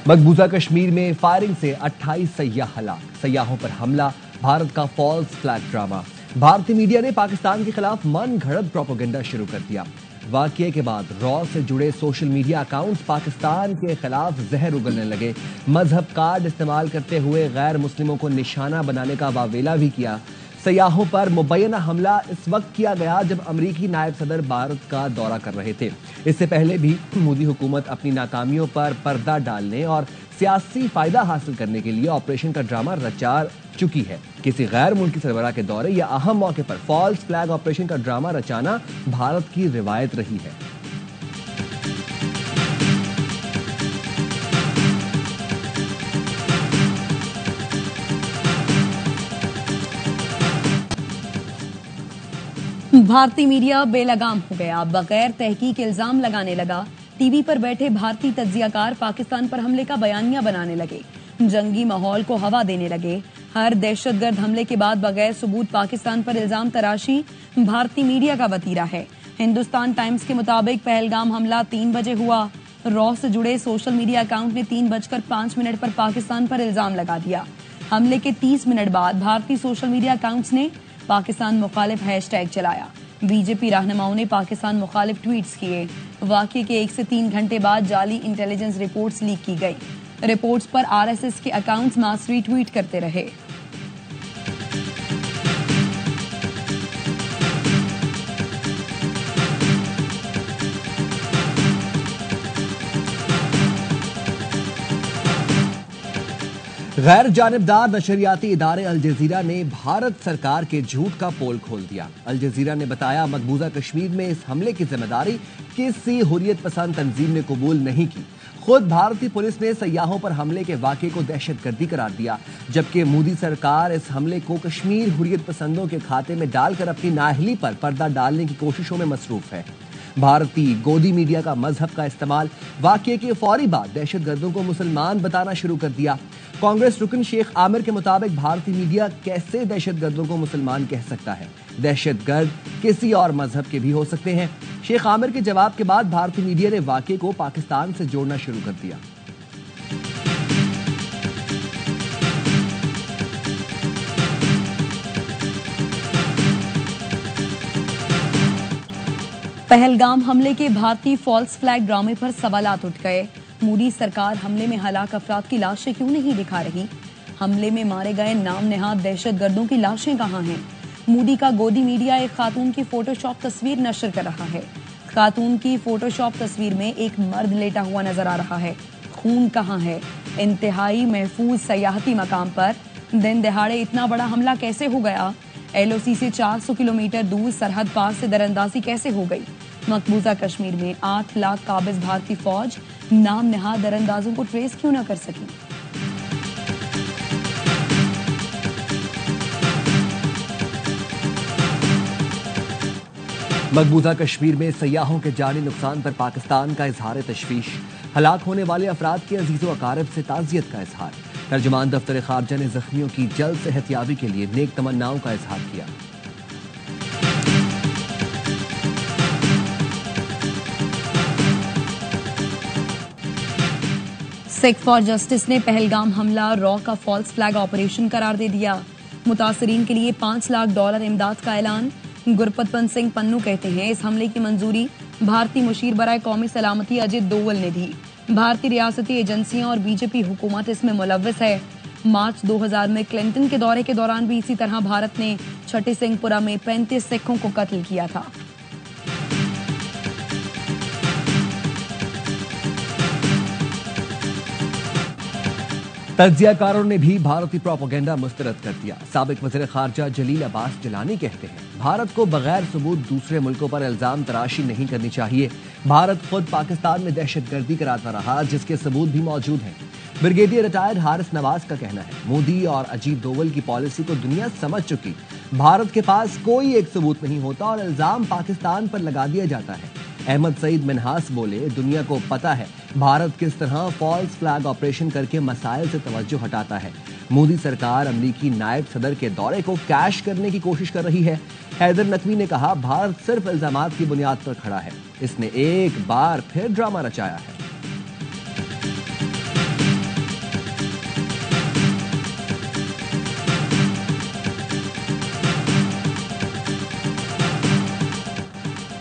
مقبوضہ کشمیر میں فائرنگ سے 28 سیاح ہلاک، سیاحوں پر حملہ، بھارت کا فالس فلیگ ڈرامہ۔ بھارتی میڈیا نے پاکستان کے خلاف من گھڑت پروپیگنڈا شروع کر دیا۔ واقعے کے بعد را سے جڑے سوشل میڈیا اکاؤنٹس پاکستان کے خلاف زہر اگلنے لگے، مذہب کارڈ استعمال کرتے ہوئے غیر مسلموں کو نشانہ بنانے کا واویلا بھی کیا۔ سیاحوں پر مبینہ حملہ اس وقت کیا گیا جب امریکی نائب صدر بھارت کا دورہ کر رہے تھے۔ اس سے پہلے بھی مودی حکومت اپنی ناکامیوں پر پردہ ڈالنے اور سیاسی فائدہ حاصل کرنے کے لیے آپریشن کا ڈرامہ رچا چکی ہے۔ کسی غیر ملکی سربراہ کے دورے یا اہم موقع پر فالس فلیگ آپریشن کا ڈرامہ رچانا بھارت کی روایت رہی ہے۔ بھارتی میڈیا بے لگام ہو گیا، بغیر تحقیق الزام لگانے لگا۔ ٹی وی پر بیٹھے بھارتی تجزیہ کار پاکستان پر حملے کا بیانیہ بنانے لگے، جنگی ماحول کو ہوا دینے لگے۔ ہر دہشت گرد حملے کے بعد بغیر ثبوت پاکستان پر الزام تراشی بھارتی میڈیا کا وتیرہ ہے۔ ہندوستان ٹائمز کے مطابق پہلگام حملہ 3 بجے ہوا۔ را سے جڑے سوشل میڈیا اکاؤنٹ نے 3:05 پر پاکستان پر الزام لگا دیا۔ حملے کے 30 منٹ بعد بھارتی سوشل میڈیا اکاؤنٹس نے پاکستان مخالف ہیش ٹیگ چلایا۔ بی جے پی رہنماؤں نے پاکستان مخالف ٹویٹس کیے۔ واقعے کے 1 سے 3 گھنٹے بعد جعلی انٹیلیجنس رپورٹس لیک کی گئی۔ رپورٹس پر RSS کے اکاؤنٹس ماس ری ٹویٹ کرتے رہے۔ غیر جانبدار نشریاتی ادارے الجزیرہ نے بھارت سرکار کے جھوٹ کا پول کھول دیا۔ الجزیرہ نے بتایا مقبوضہ کشمیر میں اس حملے کی ذمہ داری کسی حریت پسند تنظیم نے قبول نہیں کی۔ خود بھارتی پولیس نے سیاحوں پر حملے کے واقعے کو دہشت گردی قرار دیا، جبکہ مودی سرکار اس حملے کو کشمیر حریت پسندوں کے کھاتے میں ڈال کر اپنی نااہلی پر پردہ ڈالنے کی کوششوں میں مصروف ہے۔ بھارتی گودی میڈیا کا مذہب کا استعمال واقعے کے فوری بعد دہشت گردوں کو مسلمان بتانا شروع کر دیا۔ کانگریس رکن شیخ عامر کے مطابق بھارتی میڈیا کیسے دہشت گردوں کو مسلمان کہہ سکتا ہے؟ دہشت گرد کسی اور مذہب کے بھی ہو سکتے ہیں۔ شیخ عامر کے جواب کے بعد بھارتی میڈیا نے واقعے کو پاکستان سے جوڑنا شروع کر دیا۔ پہلگام حملے کے بھارتی فالس فلیگ ڈرامے پر سوالات اٹھ گئے۔ مودی سرکار حملے میں ہلاک افراد کی لاشیں کیوں نہیں دکھا رہی؟ حملے میں مارے گئے نام نہاد دہشت گردوں کی لاشیں کہاں ہیں؟ مودی کا گودی میڈیا ایک خاتون کی فوٹو شاپ تصویر نشر کر رہا ہے۔ خاتون کی فوٹو شاپ تصویر میں ایک مرد لیٹا ہوا نظر آ رہا ہے۔ خون کہاں ہے؟ انتہائی محفوظ سیاحتی مقام پر دن دہاڑے اتنا بڑا حملہ کیسے ہو گیا؟ LOC سے 400 کلومیٹر دور سرحد پار سے دراندازی کیسے ہو گئی؟ مقبوضہ کشمیر میں 8 لاکھ قابض بھارتی فوج نام نہاد دراندازوں کو ٹریس کیوں نہ کر سکی؟ مقبوضہ کشمیر میں سیاحوں کے جانی نقصان پر پاکستان کا اظہار تشویش، ہلاک ہونے والے افراد کے عزیز و اقارب سے تعزیت کا اظہار۔ ترجمان دفتر خارجہ نے زخمیوں کی جلد صحتیابی کے لیے نیک تمناؤں کا اظہار کیا۔ سکھ فار جسٹس نے پہلگام حملہ را کا فالس فلیگ آپریشن قرار دے دیا۔ متاثرین کے لیے $5 لاکھ امداد کا اعلان۔ گرپت پنت سنگھ پنو کہتے ہیں اس حملے کی منظوری بھارتی مشیر برائے قومی سلامتی اجت دوول نے دی۔ بھارتی ریاستی ایجنسیاں اور BJP حکومت اس میں ملوث ہے۔ مارچ 2000 میں کلنٹن کے دورے کے دوران بھی اسی طرح بھارت نے چھٹی سنگھ پورہ میں 35 سکھوں کو قتل کیا تھا۔ تجزیہ کاروں نے بھی بھارتی پروپیگنڈا مسترد کر دیا۔ سابق وزیر خارجہ جلیل عباس جیلانی کہتے ہیں بھارت کو بغیر ثبوت دوسرے ملکوں پر الزام تراشی نہیں کرنی چاہیے۔ بھارت خود پاکستان میں دہشت گردی کراتا رہا جس کے ثبوت بھی موجود ہیں۔ بریگیڈیئر ریٹائرڈ حارث نواز کا کہنا ہے مودی اور اجیت دوول کی پالیسی کو دنیا سمجھ چکی۔ بھارت کے پاس کوئی ایک ثبوت نہیں ہوتا اور الزام پاکستان پر لگا دیا جاتا ہے۔ احمد سعید منہاس بولے دنیا کو پتا ہے بھارت کس طرح فالس فلیگ آپریشن کر کے مسائل سے توجہ ہٹاتا ہے۔ مودی سرکار امریکی نائب صدر کے دورے کو کیش کرنے کی کوشش کر رہی ہے۔ حیدر نقوی نے کہا بھارت صرف الزامات کی بنیاد پر کھڑا ہے، اس نے ایک بار پھر ڈرامہ رچایا ہے۔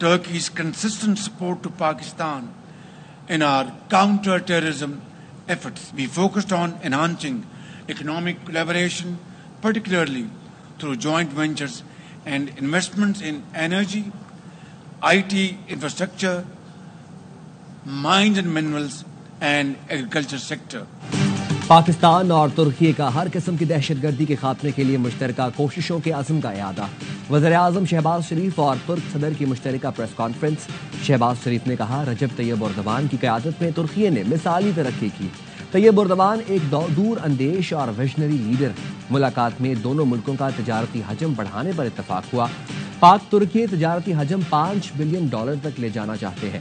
Turkey's consistent support to Pakistan in our counter-terrorism efforts. We focused on enhancing economic collaboration, particularly through joint ventures and investments in energy, IT infrastructure, mines and minerals, and agriculture sector. Pakistan اور ترکی کا ہر قسم کی دہشت گردی کے خاتمے کے لیے مشترکہ کوششوں کے عزم کا اعادہ. وزیر اعظم شہباز شریف اور ترک صدر کی مشترکہ پریس کانفرنس. شہباز شریف نے کہا رجب طیب اردوان کی قیادت میں ترکی نے مثالی ترقی کی. طیب اردوان ایک دور اندیش اور ویژنری لیڈر ہیں. ملاقات میں دونوں ملکوں کا تجارتی حجم بڑھانے پر اتفاق ہوا. پاک ترکی تجارتی حجم $5 بلین تک لے جانا چاہتے ہیں.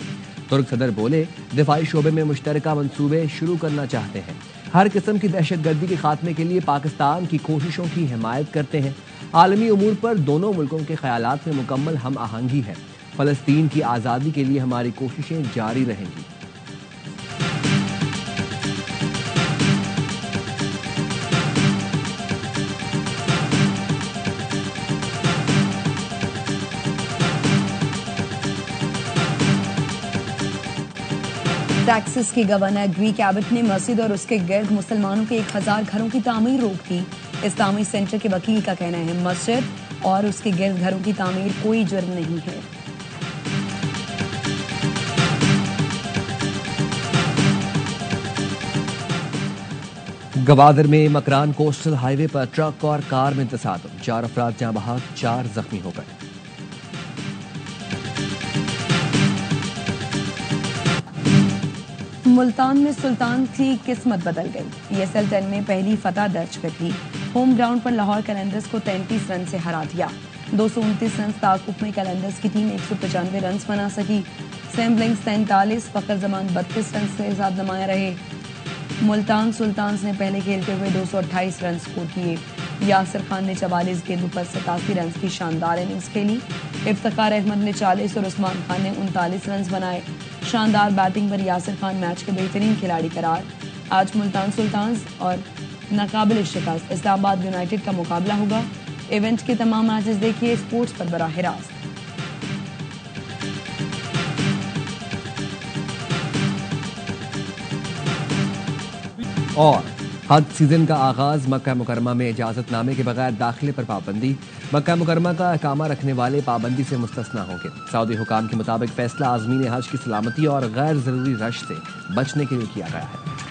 ترک صدر بولے دفاعی شعبے میں مشترکہ منصوبے شروع کرنا چاہتے ہیں. ہر قسم کی دہشت گردی کے خاتمے کے لیے پاکستان کی کوششوں کی حمایت کرتے ہیں. عالمی امور پر دونوں ملکوں کے خیالات میں مکمل ہم آہنگی ہے. فلسطین کی آزادی کے لیے ہماری کوششیں جاری رہیں گی. ٹیکسس کی گورنر گریگ ایبٹ نے مسجد اور اس کے گرد مسلمانوں کے 1000 گھروں کی تعمیر روک دی. اسلامی سینٹر کے وکیل کا کہنا ہے مسجد اور اس کے گرد گھروں کی تعمیر کوئی جرم نہیں ہے. گوادر میں مکران کوسٹل ہائی وے پر ٹرک اور کار میں تصادم. 4 افراد جاں بحق 4 زخمی ہو گئے. ملتان میں سلطان کی قسمت بدل گئی. ESL 10 میں پہلی فتح درج کر لی. ہوم گراؤنڈ پر لاہور قلندرز کو 33 رن سے ہرا دیا. 229 رنز تعاقب میں قلندرز کی ٹیم 195 رنز بنا سکی. سیم بلنکس 43، فخر زمان 32 رنز کے ساتھ نمایاں رہے. ملتان سلطانز نے پہلے کھیلتے ہوئے 228 رن سکور کیے. یاسر خان نے 44 گیندوں پر 87 رنز کی شاندار اننگز کھیلی. افتخار احمد نے 40 اور عثمان خان نے 39 رنز بنائے. شاندار بیٹنگ پر یاسر خان میچ کے بہترین کھلاڑی قرار. آج ملتان سلطانز اور ناقابل شکست اسلام آباد یونائیٹڈ کا مقابلہ ہوگا. ایونٹ کے تمام میچز دیکھیے اسپورٹس پر براہ راست. اور حج سیزن کا آغاز. مکہ مکرمہ میں اجازت نامے کے بغیر داخلے پر پابندی. مکہ مکرمہ کا اقامہ رکھنے والے پابندی سے مستثنیٰ ہوں گے. سعودی حکام کے مطابق فیصلہ عازمین حج کی سلامتی اور غیر ضروری رش سے بچنے کے لیے کیا گیا ہے.